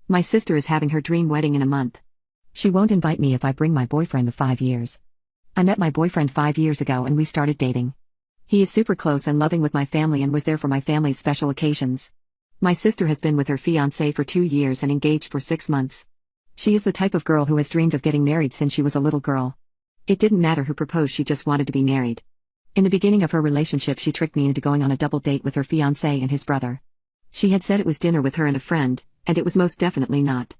My sister is having her dream wedding in a month. She won't invite me if I bring my boyfriend of 5 years. I met my boyfriend 5 years ago and we started dating. He is super close and loving with my family and was there for my family's special occasions. My sister has been with her fiancé for 2 years and engaged for 6 months. She is the type of girl who has dreamed of getting married since she was a little girl. It didn't matter who proposed, she just wanted to be married. In the beginning of her relationship, she tricked me into going on a double date with her fiancé and his brother. She had said it was dinner with her and a friend, and it was most definitely not.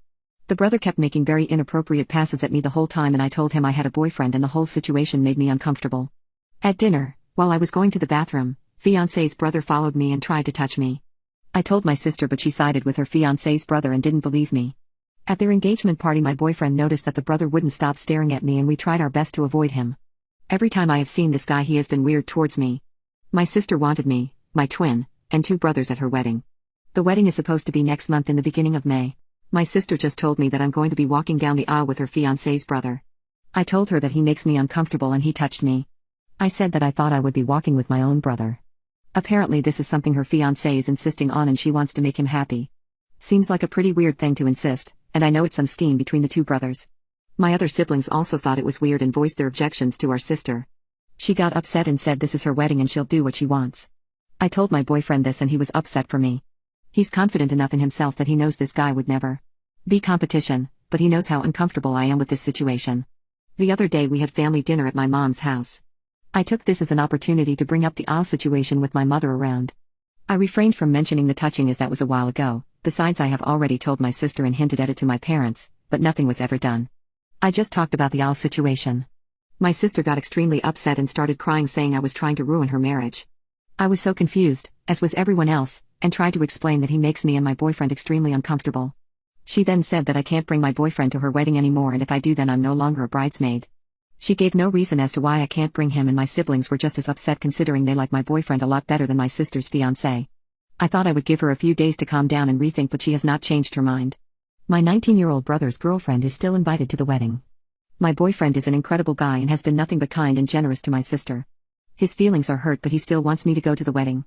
The brother kept making very inappropriate passes at me the whole time and I told him I had a boyfriend and the whole situation made me uncomfortable. At dinner, while I was going to the bathroom, fiancé's brother followed me and tried to touch me. I told my sister but she sided with her fiancé's brother and didn't believe me. At their engagement party, my boyfriend noticed that the brother wouldn't stop staring at me and we tried our best to avoid him. Every time I have seen this guy he has been weird towards me. My sister wanted me, my twin, and 2 brothers at her wedding. The wedding is supposed to be next month in the beginning of May. My sister just told me that I'm going to be walking down the aisle with her fiancé's brother. I told her that he makes me uncomfortable and he touched me. I said that I thought I would be walking with my own brother. Apparently this is something her fiancé is insisting on and she wants to make him happy. Seems like a pretty weird thing to insist, and I know it's some scheme between the 2 brothers. My other siblings also thought it was weird and voiced their objections to our sister. She got upset and said this is her wedding and she'll do what she wants. I told my boyfriend this and he was upset for me. He's confident enough in himself that he knows this guy would never be competition, but he knows how uncomfortable I am with this situation. The other day we had family dinner at my mom's house. I took this as an opportunity to bring up the aisle situation with my mother around. I refrained from mentioning the touching as that was a while ago, besides I have already told my sister and hinted at it to my parents, but nothing was ever done. I just talked about the aisle situation. My sister got extremely upset and started crying saying I was trying to ruin her marriage. I was so confused, as was everyone else, and tried to explain that he makes me and my boyfriend extremely uncomfortable. She then said that I can't bring my boyfriend to her wedding anymore and if I do then I'm no longer a bridesmaid. She gave no reason as to why I can't bring him and my siblings were just as upset considering they like my boyfriend a lot better than my sister's fiancé. I thought I would give her a few days to calm down and rethink but she has not changed her mind. My 19-year-old brother's girlfriend is still invited to the wedding. My boyfriend is an incredible guy and has been nothing but kind and generous to my sister. His feelings are hurt but he still wants me to go to the wedding.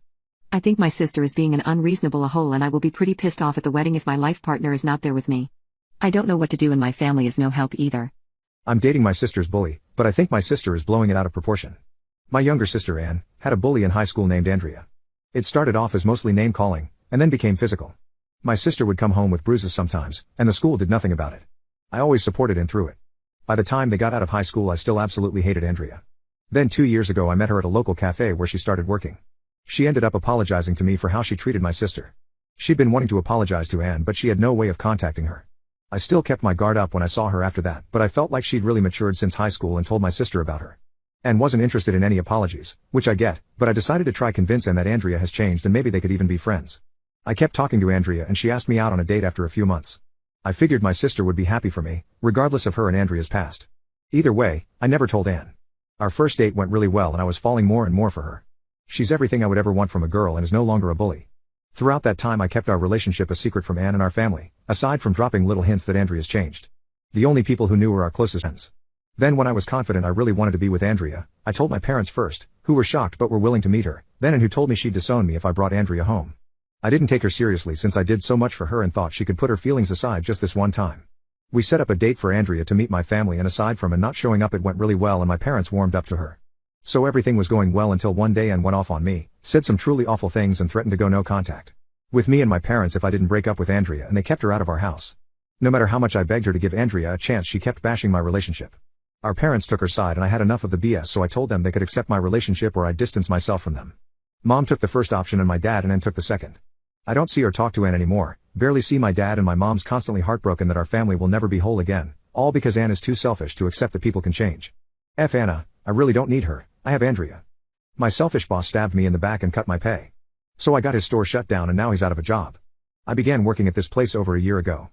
I think my sister is being an unreasonable a-hole and I will be pretty pissed off at the wedding if my life partner is not there with me. I don't know what to do and my family is no help either. I'm dating my sister's bully, but I think my sister is blowing it out of proportion. My younger sister Anne had a bully in high school named Andrea. It started off as mostly name calling, and then became physical. My sister would come home with bruises sometimes, and the school did nothing about it. I always supported Anne through it. By the time they got out of high school I still absolutely hated Andrea. Then 2 years ago I met her at a local cafe where she started working. She ended up apologizing to me for how she treated my sister. She'd been wanting to apologize to Anne but she had no way of contacting her. I still kept my guard up when I saw her after that, but I felt like she'd really matured since high school and told my sister about her. Anne wasn't interested in any apologies, which I get, but I decided to try convince Anne that Andrea has changed and maybe they could even be friends. I kept talking to Andrea and she asked me out on a date after a few months. I figured my sister would be happy for me, regardless of her and Andrea's past. Either way, I never told Anne. Our first date went really well and I was falling more and more for her. She's everything I would ever want from a girl and is no longer a bully. Throughout that time I kept our relationship a secret from Anne and our family, aside from dropping little hints that Andrea's changed. The only people who knew were our closest friends. Then when I was confident I really wanted to be with Andrea, I told my parents first, who were shocked but were willing to meet her, then and who told me she'd disown me if I brought Andrea home. I didn't take her seriously since I did so much for her and thought she could put her feelings aside just this one time. We set up a date for Andrea to meet my family and aside from Anne not showing up it went really well and my parents warmed up to her. So everything was going well until one day Anne went off on me, said some truly awful things and threatened to go no contact with me and my parents if I didn't break up with Andrea and they kept her out of our house. No matter how much I begged her to give Andrea a chance she kept bashing my relationship. Our parents took her side and I had enough of the BS so I told them they could accept my relationship or I'd distance myself from them. Mom took the first option and my dad and Anne took the second. I don't see or talk to Anne anymore, barely see my dad and my mom's constantly heartbroken that our family will never be whole again, all because Anne is too selfish to accept that people can change. F Anna, I really don't need her, I have Andrea. My selfish boss stabbed me in the back and cut my pay. So I got his store shut down and now he's out of a job. I began working at this place over a year ago.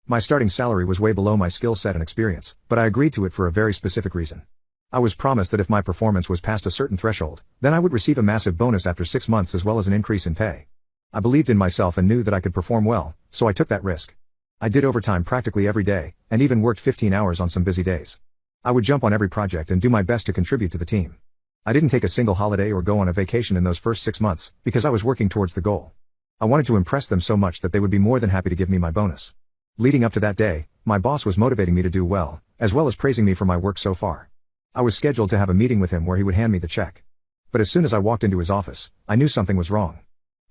My starting salary was way below my skill set and experience, but I agreed to it for a very specific reason. I was promised that if my performance was past a certain threshold, then I would receive a massive bonus after 6 months as well as an increase in pay. I believed in myself and knew that I could perform well, so I took that risk. I did overtime practically every day, and even worked 15 hours on some busy days. I would jump on every project and do my best to contribute to the team. I didn't take a single holiday or go on a vacation in those first 6 months, because I was working towards the goal. I wanted to impress them so much that they would be more than happy to give me my bonus. Leading up to that day, my boss was motivating me to do well as praising me for my work so far. I was scheduled to have a meeting with him where he would hand me the check. But as soon as I walked into his office, I knew something was wrong.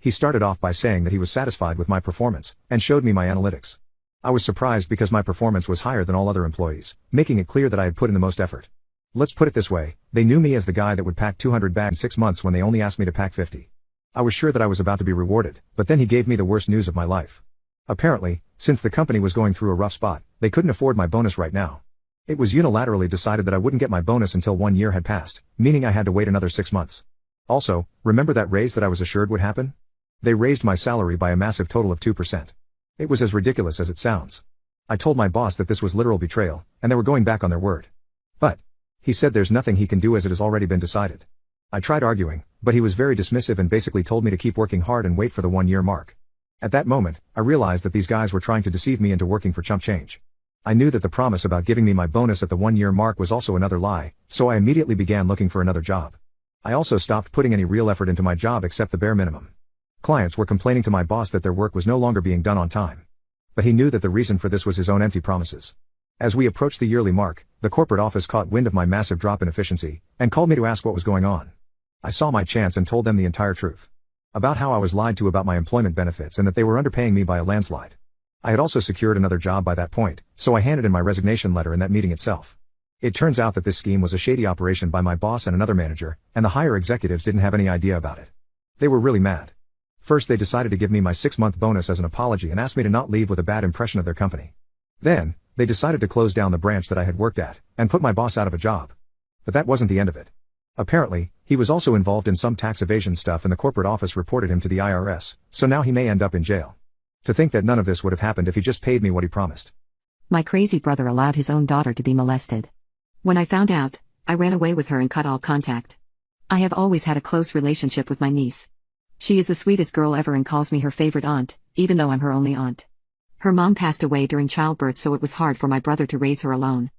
He started off by saying that he was satisfied with my performance, and showed me my analytics. I was surprised because my performance was higher than all other employees, making it clear that I had put in the most effort. Let's put it this way, they knew me as the guy that would pack 200 bags in 6 months when they only asked me to pack 50. I was sure that I was about to be rewarded, but then he gave me the worst news of my life. Apparently, since the company was going through a rough spot, they couldn't afford my bonus right now. It was unilaterally decided that I wouldn't get my bonus until 1 year had passed, meaning I had to wait another 6 months. Also, remember that raise that I was assured would happen? They raised my salary by a massive total of 2%. It was as ridiculous as it sounds. I told my boss that this was literal betrayal, and they were going back on their word. But he said there's nothing he can do as it has already been decided. I tried arguing, but he was very dismissive and basically told me to keep working hard and wait for the 1 year mark. At that moment, I realized that these guys were trying to deceive me into working for chump change. I knew that the promise about giving me my bonus at the 1 year mark was also another lie, so I immediately began looking for another job. I also stopped putting any real effort into my job except the bare minimum. Clients were complaining to my boss that their work was no longer being done on time. But he knew that the reason for this was his own empty promises. As we approached the yearly mark, the corporate office caught wind of my massive drop in efficiency, and called me to ask what was going on. I saw my chance and told them the entire truth. About how I was lied to about my employment benefits and that they were underpaying me by a landslide. I had also secured another job by that point, so I handed in my resignation letter in that meeting itself. It turns out that this scheme was a shady operation by my boss and another manager, and the higher executives didn't have any idea about it. They were really mad. First they decided to give me my 6-month bonus as an apology and asked me to not leave with a bad impression of their company. Then, they decided to close down the branch that I had worked at, and put my boss out of a job. But that wasn't the end of it. Apparently, he was also involved in some tax evasion stuff and the corporate office reported him to the IRS, so now he may end up in jail. To think that none of this would have happened if he just paid me what he promised. My crazy brother allowed his own daughter to be molested. When I found out, I ran away with her and cut all contact. I have always had a close relationship with my niece. She is the sweetest girl ever and calls me her favorite aunt, even though I'm her only aunt. Her mom passed away during childbirth, so it was hard for my brother to raise her alone.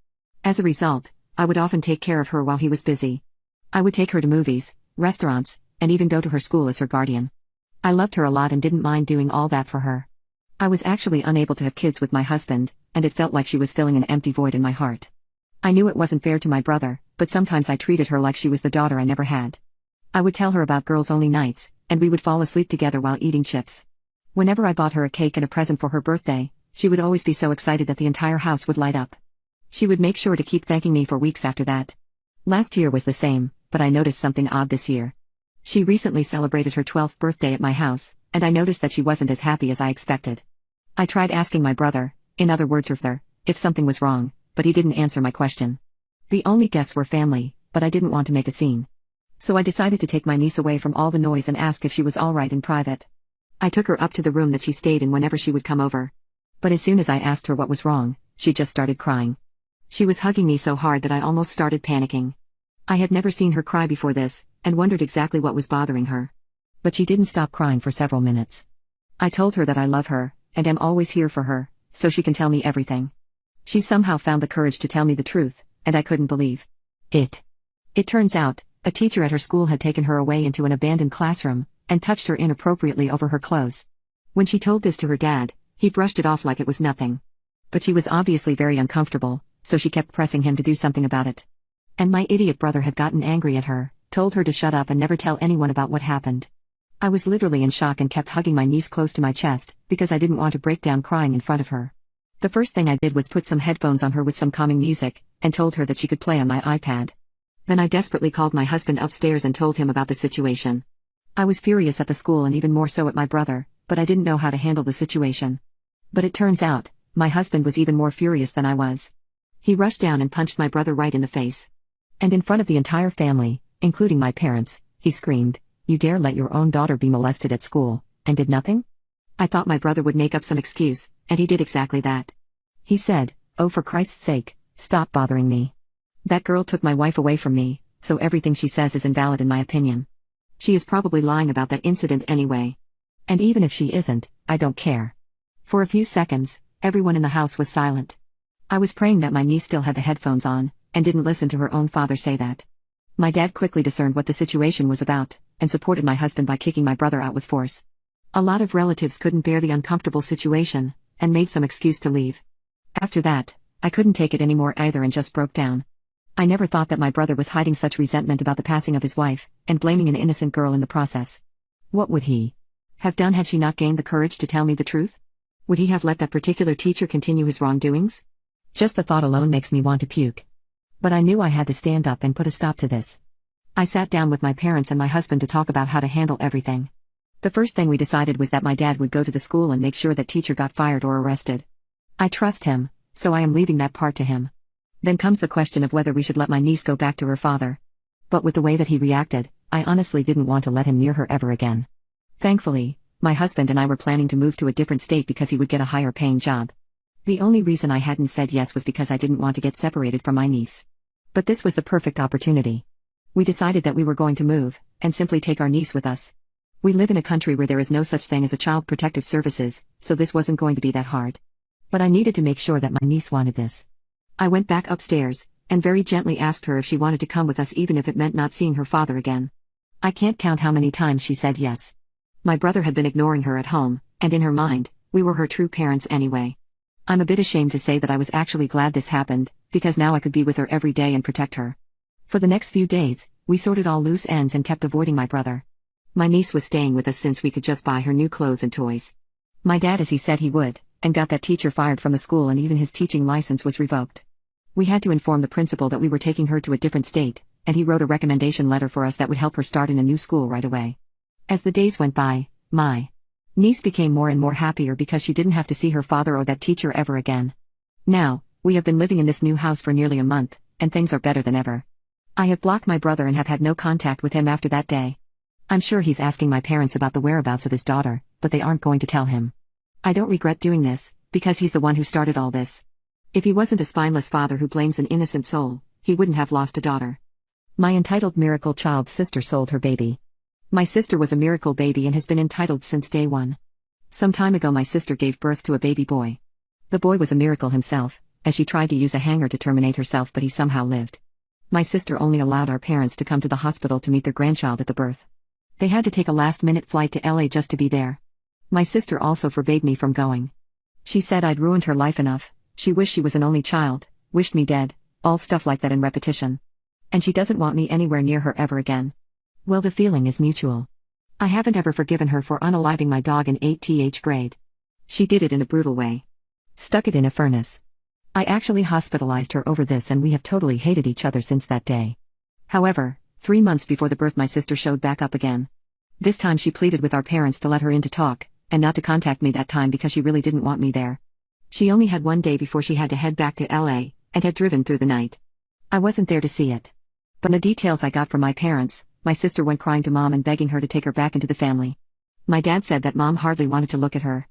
As a result, I would often take care of her while he was busy. I would take her to movies, restaurants, and even go to her school as her guardian. I loved her a lot and didn't mind doing all that for her. I was actually unable to have kids with my husband, and it felt like she was filling an empty void in my heart. I knew it wasn't fair to my brother, but sometimes I treated her like she was the daughter I never had. I would tell her about girls-only nights, and we would fall asleep together while eating chips. Whenever I bought her a cake and a present for her birthday, she would always be so excited that the entire house would light up. She would make sure to keep thanking me for weeks after that. Last year was the same, but I noticed something odd this year. She recently celebrated her 12th birthday at my house, and I noticed that she wasn't as happy as I expected. I tried asking my brother, in other words her father, if something was wrong, but he didn't answer my question. The only guests were family, but I didn't want to make a scene. So I decided to take my niece away from all the noise and ask if she was alright in private. I took her up to the room that she stayed in whenever she would come over. But as soon as I asked her what was wrong, she just started crying. She was hugging me so hard that I almost started panicking. I had never seen her cry before this, and wondered exactly what was bothering her. But she didn't stop crying for several minutes. I told her that I love her, and am always here for her, so she can tell me everything. She somehow found the courage to tell me the truth, and I couldn't believe it. It turns out, a teacher at her school had taken her away into an abandoned classroom, and touched her inappropriately over her clothes. When she told this to her dad, he brushed it off like it was nothing. But she was obviously very uncomfortable, so she kept pressing him to do something about it. And my idiot brother had gotten angry at her, told her to shut up and never tell anyone about what happened. I was literally in shock and kept hugging my niece close to my chest, because I didn't want to break down crying in front of her. The first thing I did was put some headphones on her with some calming music, and told her that she could play on my iPad. Then I desperately called my husband upstairs and told him about the situation. I was furious at the school and even more so at my brother, but I didn't know how to handle the situation. But it turns out, my husband was even more furious than I was. He rushed down and punched my brother right in the face. And in front of the entire family, including my parents, he screamed, "You dare let your own daughter be molested at school, and did nothing?" I thought my brother would make up some excuse, and he did exactly that. He said, "Oh, for Christ's sake, stop bothering me. That girl took my wife away from me, so everything she says is invalid in my opinion. She is probably lying about that incident anyway. And even if she isn't, I don't care." For a few seconds, everyone in the house was silent. I was praying that my niece still had the headphones on, and didn't listen to her own father say that. My dad quickly discerned what the situation was about, and supported my husband by kicking my brother out with force. A lot of relatives couldn't bear the uncomfortable situation, and made some excuse to leave. After that, I couldn't take it anymore either and just broke down. I never thought that my brother was hiding such resentment about the passing of his wife, and blaming an innocent girl in the process. What would he have done had she not gained the courage to tell me the truth? Would he have let that particular teacher continue his wrongdoings? Just the thought alone makes me want to puke. But I knew I had to stand up and put a stop to this. I sat down with my parents and my husband to talk about how to handle everything. The first thing we decided was that my dad would go to the school and make sure that teacher got fired or arrested. I trust him, so I am leaving that part to him. Then comes the question of whether we should let my niece go back to her father. But with the way that he reacted, I honestly didn't want to let him near her ever again. Thankfully, my husband and I were planning to move to a different state because he would get a higher paying job. The only reason I hadn't said yes was because I didn't want to get separated from my niece. But this was the perfect opportunity. We decided that we were going to move, and simply take our niece with us. We live in a country where there is no such thing as a child protective services, so this wasn't going to be that hard. But I needed to make sure that my niece wanted this. I went back upstairs, and very gently asked her if she wanted to come with us even if it meant not seeing her father again. I can't count how many times she said yes. My brother had been ignoring her at home, and in her mind, we were her true parents anyway. I'm a bit ashamed to say that I was actually glad this happened, because now I could be with her every day and protect her. For the next few days, we sorted all loose ends and kept avoiding my brother. My niece was staying with us since we could just buy her new clothes and toys. My dad, as he said he would, and got that teacher fired from the school and even his teaching license was revoked. We had to inform the principal that we were taking her to a different state, and he wrote a recommendation letter for us that would help her start in a new school right away. As the days went by, my niece became more and more happier because she didn't have to see her father or that teacher ever again. Now, we have been living in this new house for nearly a month, and things are better than ever. I have blocked my brother and have had no contact with him after that day. I'm sure he's asking my parents about the whereabouts of his daughter, but they aren't going to tell him. I don't regret doing this, because he's the one who started all this. If he wasn't a spineless father who blames an innocent soul, he wouldn't have lost a daughter. My entitled miracle child's sister sold her baby. My sister was a miracle baby and has been entitled since day one. Some time ago my sister gave birth to a baby boy. The boy was a miracle himself, as she tried to use a hanger to terminate herself but he somehow lived. My sister only allowed our parents to come to the hospital to meet their grandchild at the birth. They had to take a last-minute flight to LA just to be there. My sister also forbade me from going. She said I'd ruined her life enough, she wished she was an only child, wished me dead, all stuff like that in repetition. And she doesn't want me anywhere near her ever again. Well, the feeling is mutual. I haven't ever forgiven her for unaliving my dog in 8th grade. She did it in a brutal way. Stuck it in a furnace. I actually hospitalized her over this and we have totally hated each other since that day. However, 3 months before the birth my sister showed back up again. This time she pleaded with our parents to let her in to talk, and not to contact me that time because she really didn't want me there. She only had one day before she had to head back to LA, and had driven through the night. I wasn't there to see it. But the details I got from my parents, my sister went crying to Mom and begging her to take her back into the family. My dad said that Mom hardly wanted to look at her.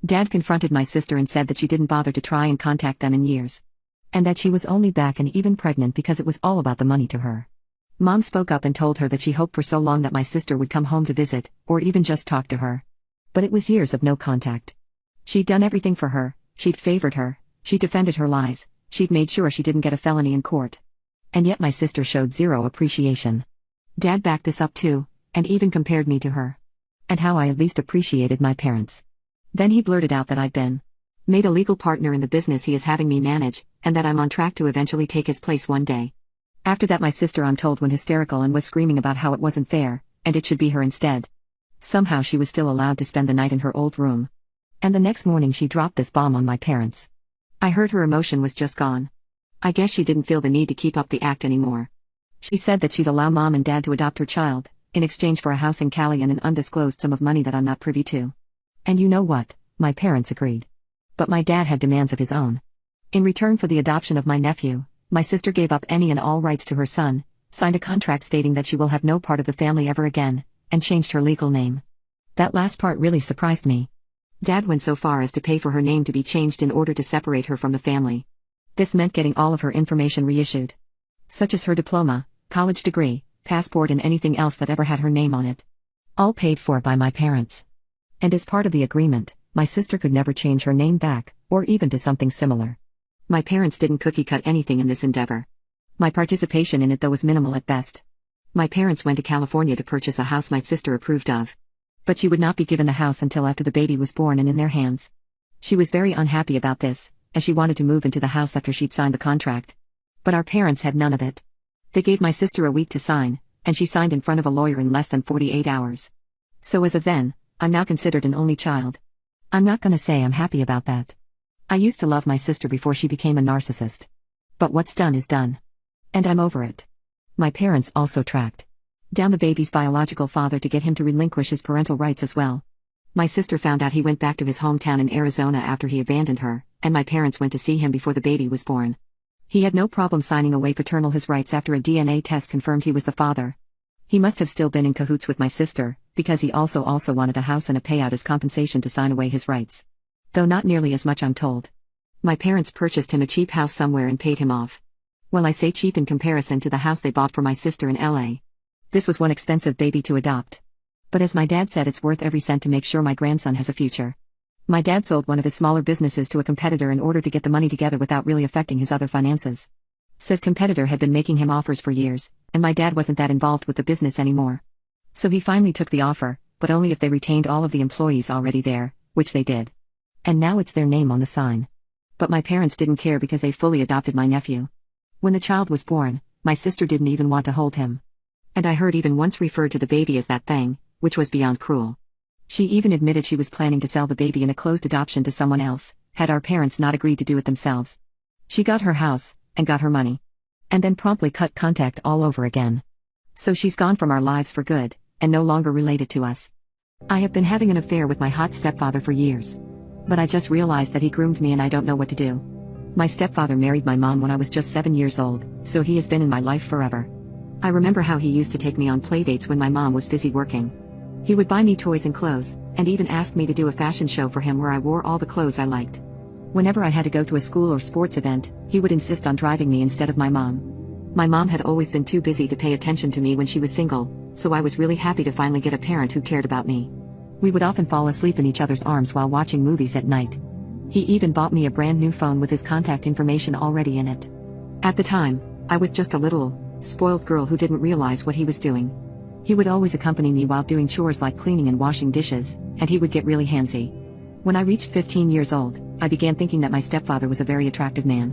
Dad confronted my sister and said that she didn't bother to try and contact them in years. And that she was only back and even pregnant because it was all about the money to her. Mom spoke up and told her that she hoped for so long that my sister would come home to visit, or even just talk to her. But it was years of no contact. She'd done everything for her, she'd favored her, she'd defended her lies, she'd made sure she didn't get a felony in court. And yet my sister showed zero appreciation. Dad backed this up too, and even compared me to her. And how I at least appreciated my parents. Then he blurted out that I'd been made a legal partner in the business he is having me manage, and that I'm on track to eventually take his place one day. After that my sister, I'm told, went hysterical and was screaming about how it wasn't fair, and it should be her instead. Somehow she was still allowed to spend the night in her old room. And the next morning she dropped this bomb on my parents. I heard her emotion was just gone. I guess she didn't feel the need to keep up the act anymore. She said that she'd allow Mom and Dad to adopt her child, in exchange for a house in Cali and an undisclosed sum of money that I'm not privy to. And you know what? My parents agreed. But my dad had demands of his own. In return for the adoption of my nephew, my sister gave up any and all rights to her son, signed a contract stating that she will have no part of the family ever again, and changed her legal name. That last part really surprised me. Dad went so far as to pay for her name to be changed in order to separate her from the family. This meant getting all of her information reissued. Such as her diploma, college degree, passport and anything else that ever had her name on it. All paid for by my parents. And as part of the agreement, my sister could never change her name back, or even to something similar. My parents didn't cookie-cut anything in this endeavor. My participation in it though was minimal at best. My parents went to California to purchase a house my sister approved of. But she would not be given the house until after the baby was born and in their hands. She was very unhappy about this, as she wanted to move into the house after she'd signed the contract. But our parents had none of it. They gave my sister a week to sign, and she signed in front of a lawyer in less than 48 hours. So as of then, I'm now considered an only child. I'm not gonna say I'm happy about that. I used to love my sister before she became a narcissist. But what's done is done. And I'm over it. My parents also tracked down the baby's biological father to get him to relinquish his parental rights as well. My sister found out he went back to his hometown in Arizona after he abandoned her, and my parents went to see him before the baby was born. He had no problem signing away paternal his rights after a DNA test confirmed he was the father. He must have still been in cahoots with my sister, because he also wanted a house and a payout as compensation to sign away his rights. Though not nearly as much, I'm told. My parents purchased him a cheap house somewhere and paid him off. Well, I say cheap in comparison to the house they bought for my sister in LA. This was one expensive baby to adopt. But as my dad said, it's worth every cent to make sure my grandson has a future. My dad sold one of his smaller businesses to a competitor in order to get the money together without really affecting his other finances. Said competitor had been making him offers for years, and my dad wasn't that involved with the business anymore. So he finally took the offer, but only if they retained all of the employees already there, which they did. And now it's their name on the sign. But my parents didn't care because they fully adopted my nephew. When the child was born, my sister didn't even want to hold him. And I heard even once referred to the baby as that thing, which was beyond cruel. She even admitted she was planning to sell the baby in a closed adoption to someone else, had our parents not agreed to do it themselves. She got her house, and got her money. And then promptly cut contact all over again. So she's gone from our lives for good, and no longer related to us. I have been having an affair with my hot stepfather for years. But I just realized that he groomed me and I don't know what to do. My stepfather married my mom when I was just 7 years old, so he has been in my life forever. I remember how he used to take me on playdates when my mom was busy working. He would buy me toys and clothes, and even ask me to do a fashion show for him where I wore all the clothes I liked. Whenever I had to go to a school or sports event, he would insist on driving me instead of my mom. My mom had always been too busy to pay attention to me when she was single, so I was really happy to finally get a parent who cared about me. We would often fall asleep in each other's arms while watching movies at night. He even bought me a brand new phone with his contact information already in it. At the time, I was just a little, spoiled girl who didn't realize what he was doing. He would always accompany me while doing chores like cleaning and washing dishes, and he would get really handsy. When I reached 15 years old, I began thinking that my stepfather was a very attractive man.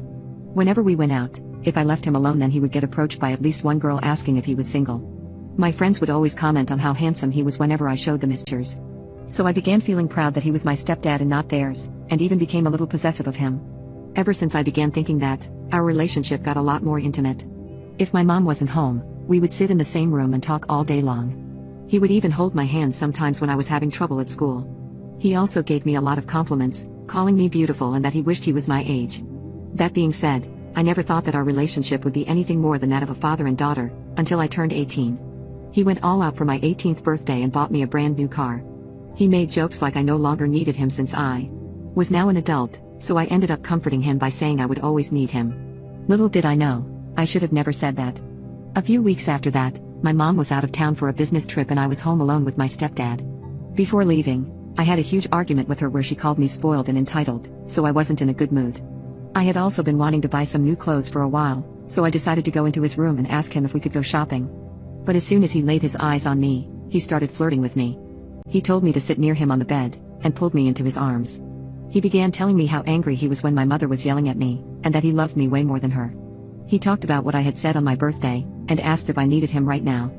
Whenever we went out, if I left him alone, then he would get approached by at least one girl asking if he was single. My friends would always comment on how handsome he was whenever I showed them his pictures. So I began feeling proud that he was my stepdad and not theirs, and even became a little possessive of him. Ever since I began thinking that, our relationship got a lot more intimate. If my mom wasn't home, we would sit in the same room and talk all day long. He would even hold my hand sometimes when I was having trouble at school. He also gave me a lot of compliments, calling me beautiful and that he wished he was my age. That being said, I never thought that our relationship would be anything more than that of a father and daughter, until I turned 18. He went all out for my 18th birthday and bought me a brand new car. He made jokes like I no longer needed him since I was now an adult, so I ended up comforting him by saying I would always need him. Little did I know, I should have never said that. A few weeks after that, my mom was out of town for a business trip and I was home alone with my stepdad. Before leaving, I had a huge argument with her where she called me spoiled and entitled, so I wasn't in a good mood. I had also been wanting to buy some new clothes for a while, so I decided to go into his room and ask him if we could go shopping. But as soon as he laid his eyes on me, he started flirting with me. He told me to sit near him on the bed, and pulled me into his arms. He began telling me how angry he was when my mother was yelling at me, and that he loved me way more than her. He talked about what I had said on my birthday, and asked if I needed him right now.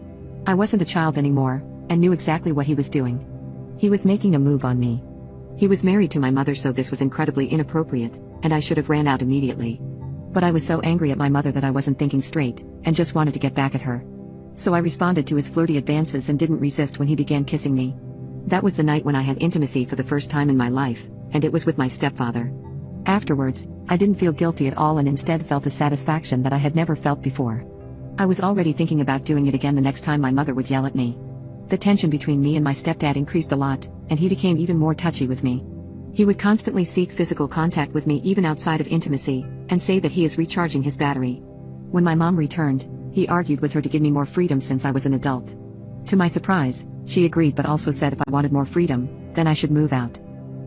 I wasn't a child anymore, and knew exactly what he was doing. He was making a move on me. He was married to my mother, so this was incredibly inappropriate, and I should have ran out immediately. But I was so angry at my mother that I wasn't thinking straight, and just wanted to get back at her. So I responded to his flirty advances and didn't resist when he began kissing me. That was the night when I had intimacy for the first time in my life, and it was with my stepfather. Afterwards, I didn't feel guilty at all and instead felt a satisfaction that I had never felt before. I was already thinking about doing it again the next time my mother would yell at me. The tension between me and my stepdad increased a lot, and he became even more touchy with me. He would constantly seek physical contact with me even outside of intimacy, and say that he is recharging his battery. When my mom returned, he argued with her to give me more freedom since I was an adult. To my surprise, she agreed but also said if I wanted more freedom, then I should move out.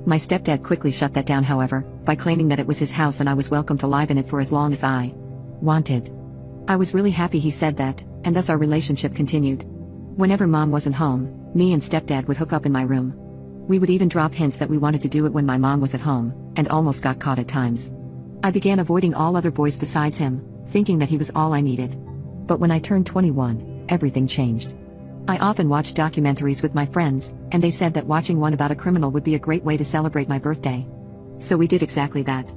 My stepdad quickly shut that down, however, by claiming that it was his house and I was welcome to live in it for as long as I wanted. I was really happy he said that, and thus our relationship continued. Whenever mom wasn't home, me and stepdad would hook up in my room. We would even drop hints that we wanted to do it when my mom was at home, and almost got caught at times. I began avoiding all other boys besides him, thinking that he was all I needed. But when I turned 21, everything changed. I often watched documentaries with my friends, and they said that watching one about a criminal would be a great way to celebrate my birthday. So we did exactly that.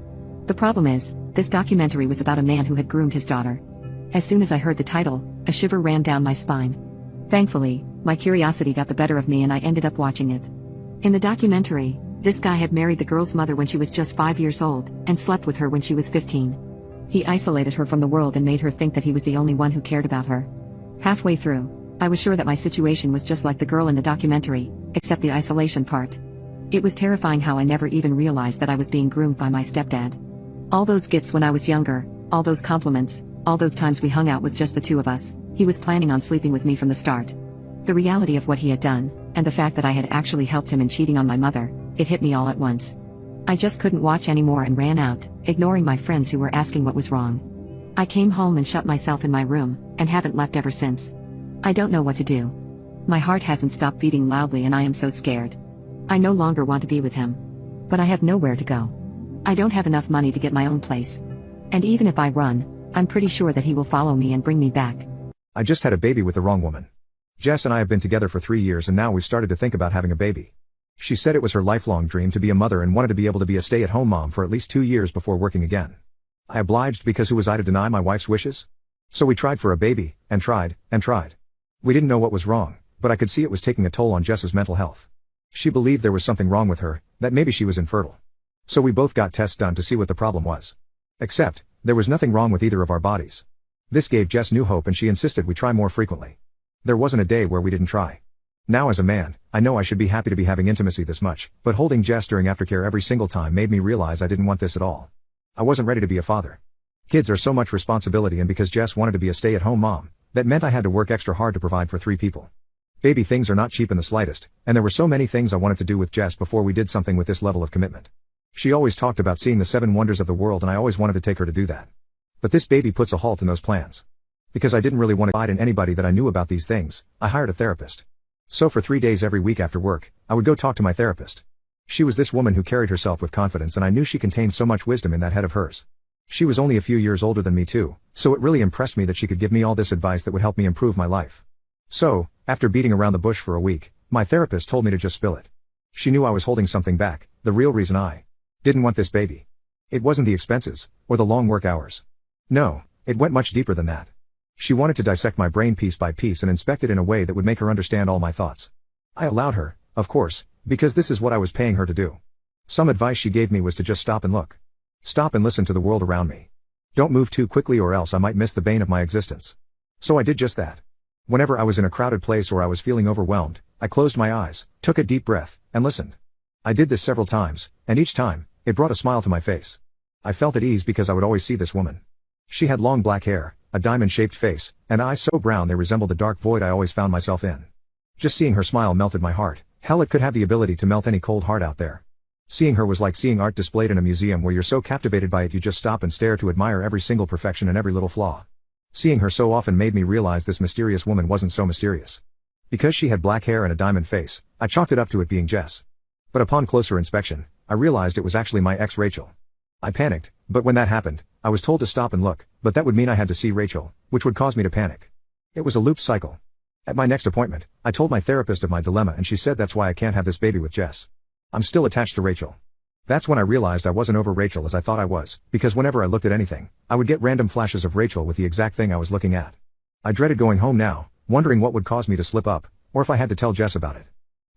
The problem is, this documentary was about a man who had groomed his daughter. As soon as I heard the title, a shiver ran down my spine. Thankfully, my curiosity got the better of me and I ended up watching it. In the documentary, this guy had married the girl's mother when she was just 5 years old, and slept with her when she was 15. He isolated her from the world and made her think that he was the only one who cared about her. Halfway through, I was sure that my situation was just like the girl in the documentary, except the isolation part. It was terrifying how I never even realized that I was being groomed by my stepdad. All those gifts when I was younger, all those compliments, all those times we hung out with just the two of us, he was planning on sleeping with me from the start. The reality of what he had done, and the fact that I had actually helped him in cheating on my mother, it hit me all at once. I just couldn't watch anymore and ran out, ignoring my friends who were asking what was wrong. I came home and shut myself in my room, and haven't left ever since. I don't know what to do. My heart hasn't stopped beating loudly and I am so scared. I no longer want to be with him. But I have nowhere to go. I don't have enough money to get my own place. And even if I run, I'm pretty sure that he will follow me and bring me back. I just had a baby with the wrong woman. Jess and I have been together for 3 years and now we've started to think about having a baby. She said it was her lifelong dream to be a mother and wanted to be able to be a stay-at-home mom for at least 2 years before working again. I obliged because who was I to deny my wife's wishes? So we tried for a baby, and tried, and tried. We didn't know what was wrong, but I could see it was taking a toll on Jess's mental health. She believed there was something wrong with her, that maybe she was infertile. So we both got tests done to see what the problem was. Except, there was nothing wrong with either of our bodies. This gave Jess new hope and she insisted we try more frequently. There wasn't a day where we didn't try. Now as a man, I know I should be happy to be having intimacy this much, but holding Jess during aftercare every single time made me realize I didn't want this at all. I wasn't ready to be a father. Kids are so much responsibility, and because Jess wanted to be a stay-at-home mom, that meant I had to work extra hard to provide for 3 people. Baby things are not cheap in the slightest, and there were so many things I wanted to do with Jess before we did something with this level of commitment. She always talked about seeing the 7 wonders of the world and I always wanted to take her to do that. But this baby puts a halt in those plans. Because I didn't really want to confide in anybody that I knew about these things, I hired a therapist. So for 3 days every week after work, I would go talk to my therapist. She was this woman who carried herself with confidence and I knew she contained so much wisdom in that head of hers. She was only a few years older than me too, so it really impressed me that she could give me all this advice that would help me improve my life. So, after beating around the bush for a week, my therapist told me to just spill it. She knew I was holding something back, the real reason I didn't want this baby. It wasn't the expenses, or the long work hours. No, it went much deeper than that. She wanted to dissect my brain piece by piece and inspect it in a way that would make her understand all my thoughts. I allowed her, of course, because this is what I was paying her to do. Some advice she gave me was to just stop and look. Stop and listen to the world around me. Don't move too quickly or else I might miss the bane of my existence. So I did just that. Whenever I was in a crowded place or I was feeling overwhelmed, I closed my eyes, took a deep breath, and listened. I did this several times, and each time, it brought a smile to my face. I felt at ease because I would always see this woman. She had long black hair, a diamond-shaped face, and eyes so brown they resembled the dark void I always found myself in. Just seeing her smile melted my heart. Hell, it could have the ability to melt any cold heart out there. Seeing her was like seeing art displayed in a museum where you're so captivated by it you just stop and stare to admire every single perfection and every little flaw. Seeing her so often made me realize this mysterious woman wasn't so mysterious. Because she had black hair and a diamond face, I chalked it up to it being Jess. But upon closer inspection, I realized it was actually my ex Rachel. I panicked, but when that happened, I was told to stop and look, but that would mean I had to see Rachel, which would cause me to panic. It was a looped cycle. At my next appointment, I told my therapist of my dilemma and she said that's why I can't have this baby with Jess. I'm still attached to Rachel. That's when I realized I wasn't over Rachel as I thought I was, because whenever I looked at anything, I would get random flashes of Rachel with the exact thing I was looking at. I dreaded going home now, wondering what would cause me to slip up, or if I had to tell Jess about it.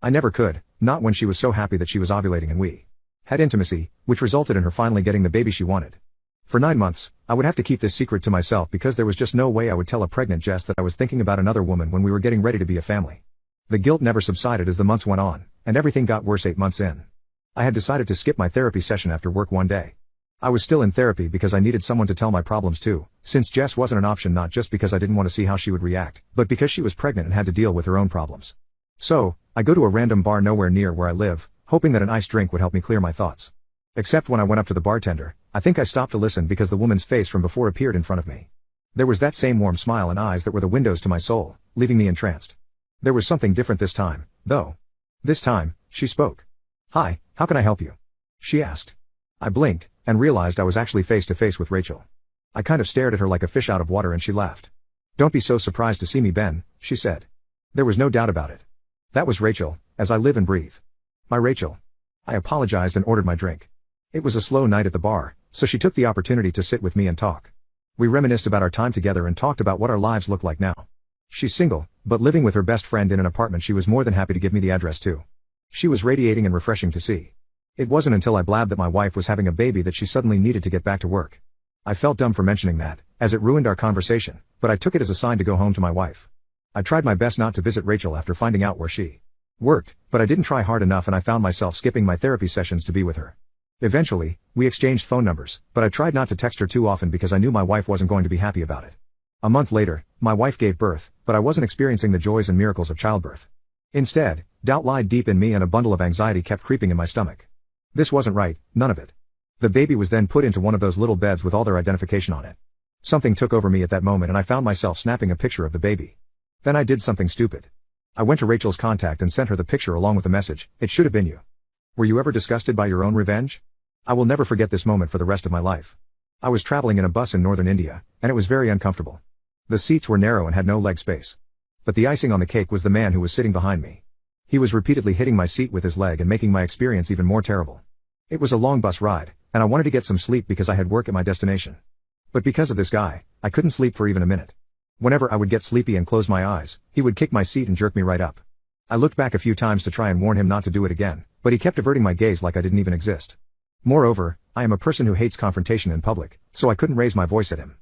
I never could, not when she was so happy that she was ovulating and we had intimacy, which resulted in her finally getting the baby she wanted. For 9 months, I would have to keep this secret to myself because there was just no way I would tell a pregnant Jess that I was thinking about another woman when we were getting ready to be a family. The guilt never subsided as the months went on, and everything got worse 8 months in. I had decided to skip my therapy session after work one day. I was still in therapy because I needed someone to tell my problems to, since Jess wasn't an option, not just because I didn't want to see how she would react, but because she was pregnant and had to deal with her own problems. So, I go to a random bar nowhere near where I live, hoping that an iced drink would help me clear my thoughts. Except when I went up to the bartender, I think I stopped to listen because the woman's face from before appeared in front of me. There was that same warm smile and eyes that were the windows to my soul, leaving me entranced. There was something different this time, though. This time, She spoke. "Hi, how can I help you?" she asked. I blinked, and realized I was actually face to face with Rachel. I kind of stared at her like a fish out of water and she laughed. "Don't be so surprised to see me, Ben," she said. There was no doubt about it. That was Rachel, as I live and breathe. My Rachel. I apologized and ordered my drink. It was a slow night at the bar, so she took the opportunity to sit with me and talk. We reminisced about our time together and talked about what our lives look like now. She's single, but living with her best friend in an apartment she was more than happy to give me the address to. She was radiating and refreshing to see. It wasn't until I blabbed that my wife was having a baby that she suddenly needed to get back to work. I felt dumb for mentioning that, as it ruined our conversation, but I took it as a sign to go home to my wife. I tried my best not to visit Rachel after finding out where she worked, but I didn't try hard enough and I found myself skipping my therapy sessions to be with her. Eventually, we exchanged phone numbers, but I tried not to text her too often because I knew my wife wasn't going to be happy about it. A month later, my wife gave birth, but I wasn't experiencing the joys and miracles of childbirth. Instead, doubt lied deep in me and a bundle of anxiety kept creeping in my stomach. This wasn't right, none of it. The baby was then put into one of those little beds with all their identification on it. Something took over me at that moment and I found myself snapping a picture of the baby. Then I did something stupid. I went to Rachel's contact and sent her the picture along with the message, "It should have been you." Were you ever disgusted by your own revenge? I will never forget this moment for the rest of my life. I was traveling in a bus in northern India, and it was very uncomfortable. The seats were narrow and had no leg space. But the icing on the cake was the man who was sitting behind me. He was repeatedly hitting my seat with his leg and making my experience even more terrible. It was a long bus ride, and I wanted to get some sleep because I had work at my destination. But because of this guy, I couldn't sleep for even a minute. Whenever I would get sleepy and close my eyes, he would kick my seat and jerk me right up. I looked back a few times to try and warn him not to do it again, but he kept averting my gaze like I didn't even exist. Moreover, I am a person who hates confrontation in public, so I couldn't raise my voice at him.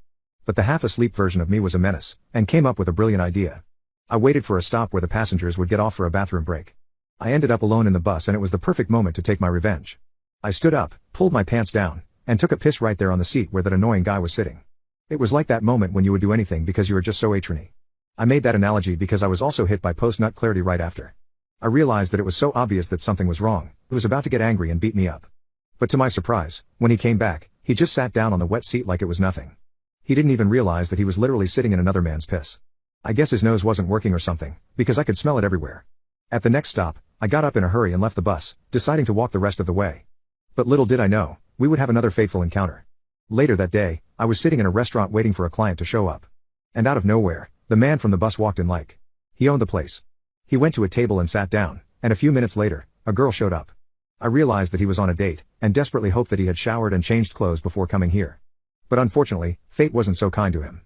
But the half-asleep version of me was a menace, and came up with a brilliant idea. I waited for a stop where the passengers would get off for a bathroom break. I ended up alone in the bus and it was the perfect moment to take my revenge. I stood up, pulled my pants down, and took a piss right there on the seat where that annoying guy was sitting. It was like that moment when you would do anything because you were just so atrony. I made that analogy because I was also hit by post-nut clarity right after. I realized that it was so obvious that something was wrong. He was about to get angry and beat me up. But to my surprise, when he came back, he just sat down on the wet seat like it was nothing. He didn't even realize that he was literally sitting in another man's piss. I guess his nose wasn't working or something, because I could smell it everywhere. At the next stop, I got up in a hurry and left the bus, deciding to walk the rest of the way. But little did I know, we would have another fateful encounter. Later that day, I was sitting in a restaurant waiting for a client to show up. And out of nowhere, the man from the bus walked in like he owned the place. He went to a table and sat down, and a few minutes later, a girl showed up. I realized that he was on a date, and desperately hoped that he had showered and changed clothes before coming here. But unfortunately, fate wasn't so kind to him.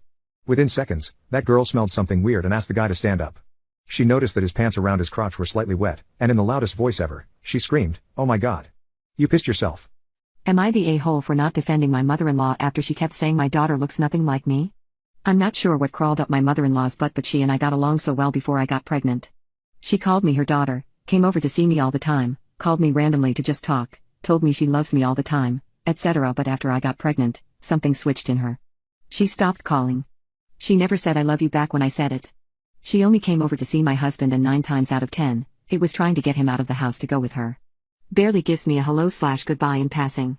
Within seconds, that girl smelled something weird and asked the guy to stand up. She noticed that his pants around his crotch were slightly wet, and in the loudest voice ever, she screamed, "Oh my God. You pissed yourself." Am I the a-hole for not defending my mother-in-law after she kept saying my daughter looks nothing like me? I'm not sure what crawled up my mother-in-law's butt, but she and I got along so well before I got pregnant. She called me her daughter, came over to see me all the time, called me randomly to just talk, told me she loves me all the time, etc. But after I got pregnant, something switched in her. She stopped calling. She never said I love you back when I said it. She only came over to see my husband, and 9 times out of 10, it was trying to get him out of the house to go with her. Barely gives me a hello/goodbye in passing.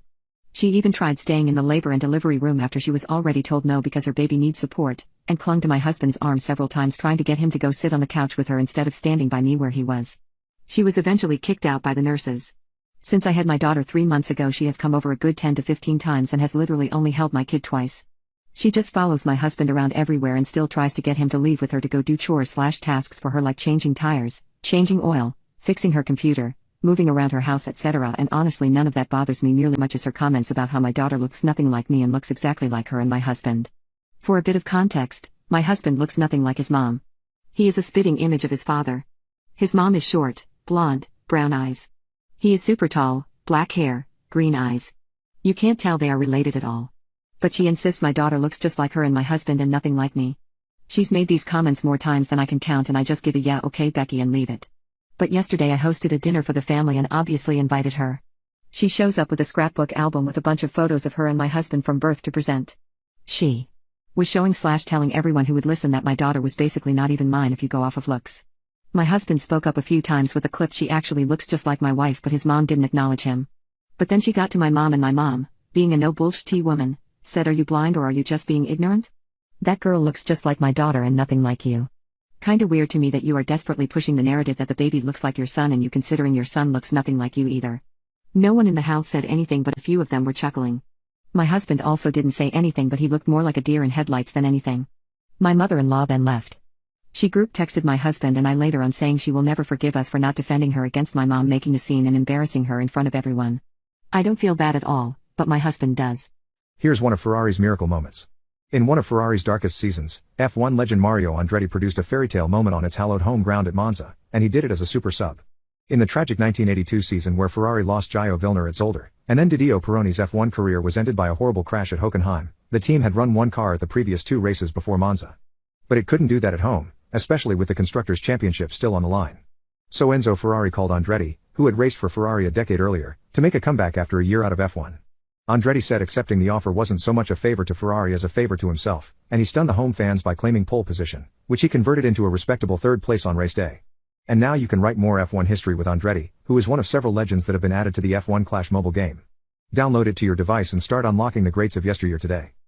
She even tried staying in the labor and delivery room after she was already told no because her baby needs support, and clung to my husband's arm several times trying to get him to go sit on the couch with her instead of standing by me where he was. She was eventually kicked out by the nurses. Since I had my daughter 3 months ago, she has come over a good 10 to 15 times and has literally only held my kid twice. She just follows my husband around everywhere and still tries to get him to leave with her to go do chores/tasks for her like changing tires, changing oil, fixing her computer, moving around her house, etc. And honestly, none of that bothers me nearly much as her comments about how my daughter looks nothing like me and looks exactly like her and my husband. For a bit of context, my husband looks nothing like his mom. He is a spitting image of his father. His mom is short, blonde, brown eyes. He is super tall, black hair, green eyes. You can't tell they are related at all. But she insists my daughter looks just like her and my husband and nothing like me. She's made these comments more times than I can count, and I just give a "yeah, okay, Becky," and leave it. But yesterday I hosted a dinner for the family and obviously invited her. She shows up with a scrapbook album with a bunch of photos of her and my husband from birth to present. She was showing/telling everyone who would listen that my daughter was basically not even mine if you go off of looks. My husband spoke up a few times with a clip: "She actually looks just like my wife," but his mom didn't acknowledge him. But then she got to my mom, and my mom, being a no-bullshit woman, said, "Are you blind or are you just being ignorant? That girl looks just like my daughter and nothing like you." Kinda weird to me that you are desperately pushing the narrative that the baby looks like your son and you considering your son looks nothing like you either. No one in the house said anything but a few of them were chuckling. My husband also didn't say anything but he looked more like a deer in headlights than anything. My mother-in-law then left. She group texted my husband and I later on saying she will never forgive us for not defending her against my mom making a scene and embarrassing her in front of everyone. I don't feel bad at all, but my husband does. Here's one of Ferrari's miracle moments. In one of Ferrari's darkest seasons, F1 legend Mario Andretti produced a fairy tale moment on its hallowed home ground at Monza, and he did it as a super sub. In the tragic 1982 season where Ferrari lost Gio Villeneuve at Zolder, and then Didio Pironi's F1 career was ended by a horrible crash at Hockenheim, the team had run one car at the previous two races before Monza. But it couldn't do that at home, especially with the Constructors' Championship still on the line. So Enzo Ferrari called Andretti, who had raced for Ferrari a decade earlier, to make a comeback after a year out of F1. Andretti said accepting the offer wasn't so much a favor to Ferrari as a favor to himself, and he stunned the home fans by claiming pole position, which he converted into a respectable third place on race day. And now you can write more F1 history with Andretti, who is one of several legends that have been added to the F1 Clash mobile game. Download it to your device and start unlocking the greats of yesteryear today.